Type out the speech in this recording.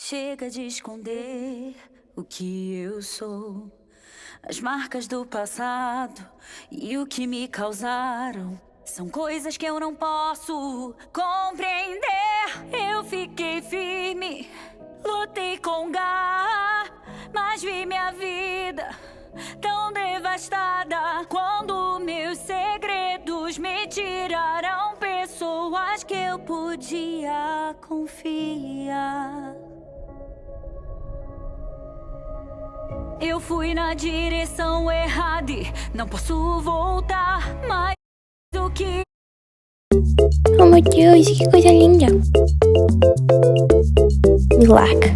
Chega de esconder o que eu sou, as marcas do passado e o que me causaram. São coisas que eu não posso compreender. Eu fiquei firme, lutei com garra, mas vi minha vida tão devastada quando meus segredos me tiraram pessoas que eu podia confiar. Eu fui na direção errada e não posso voltar mais. O que... Oh meu Deus, que coisa linda! Me larga.